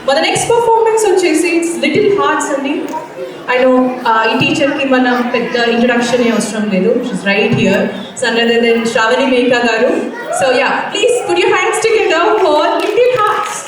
మన next performance వచ్చేసి Little Hearts అండి. ఐ నో ఈ టీచర్కి మన పెద్ద ఇంట్రొడక్షన్ అవసరం లేదు. She's right here. So other than Sravani Meka గారు. So yeah, please put your hands together for Little Hearts.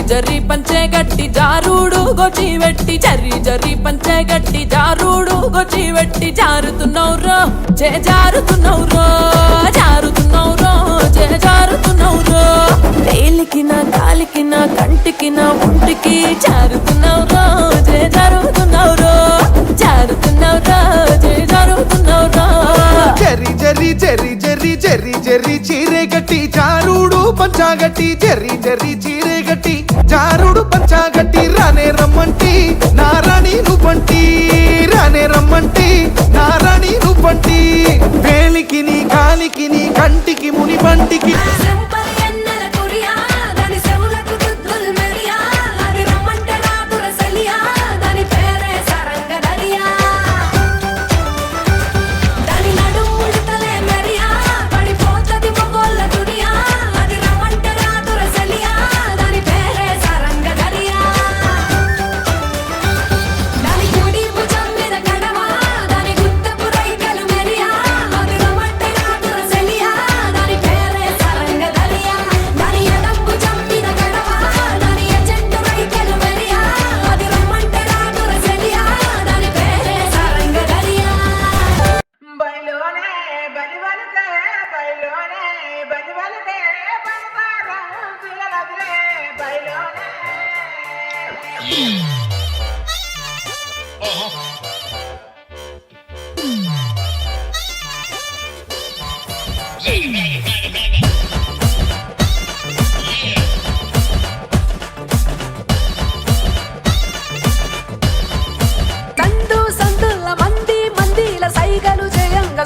జర్రి పంచే గట్టి జారుడు గొచ్చి వెట్టి జర్రి జర్రి పంచే గట్టి జారుడు గొచ్చి వెట్టి జారుతున్నౌరో జే జారుతున్నౌరో జారుతున్నౌరో జే జారుతున్నౌరో తేలికిన కాలికిన కంటికిన ఒంటికి జారుతున్నౌరో జే జారుతున్నౌరో జారుతున్నౌరో జే జారుతున్నౌరో జర్రి జర్రి జర్రి జర్రి జర్రి జర్రి చీరే గట్టి జారుడు పంచాగట్టి జర్రి జర్రి చీరే గట్టి జారుడు పంచాగట్టి రానే రమ్మంటి నారాణి నువ్వంటి రానే రమ్మంటి నారాణి నువ్వంటి వేలికి నీ కాలికి నీ కంటికి ముని బంటికి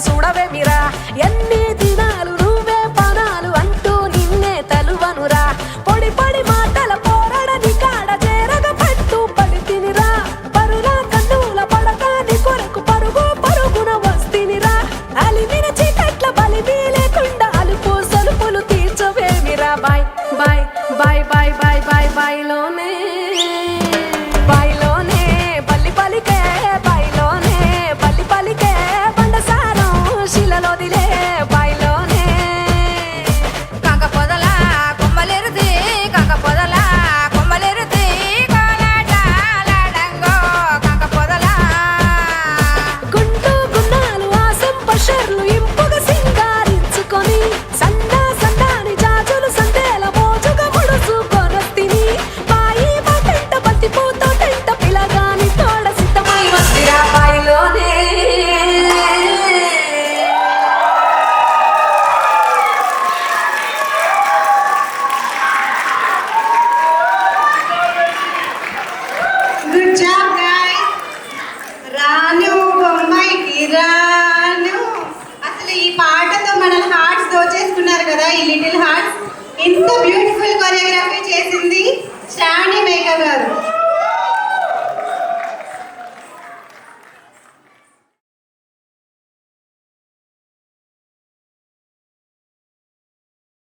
చూడవే మీరా ఎన్ని దినాలు నువ్వే పనాలు అంటూ నిన్నే తలువనురా పొడి పొడి మాటల పోరడని కాడ చేరగ పట్టు పడి తినిరా పరుల కన్నుల పడకాని కొరకు పరుగు పరుగున వస్తినిరా అలిమిన చీకట్ల బలిబీ లేకుండా అలుపు సలుపులు తీర్చవేమిరా బాయ్ బాయ్ బాయ్ బాయ్ బాయ్ బాయ్ బాయ్లోనే బాయ్లోనే బల్లి పలికే బాయ్లోనే బల్లి పలికే శిలలోదిలే బాయిలోనే కాక పొదల కొమ్మలెరుది కాక పొదల కొమ్మలెరుది కోలాటాలాడంగో కాక పొదల గుండు గున్నాలు ఆసం పషర్లు ఇంపుగా సింగారించుకొని సందా సందాని జాజులు సందేల మోజుగా ముడుచుకొనొత్తిని బాయి బాటంట బతిపోతో టెంట పిలగాని తోడ సిద్ధమై వస్తిరా బాయిలోనే రాను బొమ్మాయికి రాను. అసలు ఇంత బ్యూటిఫుల్ కొరియోగ్రఫీ చేసింది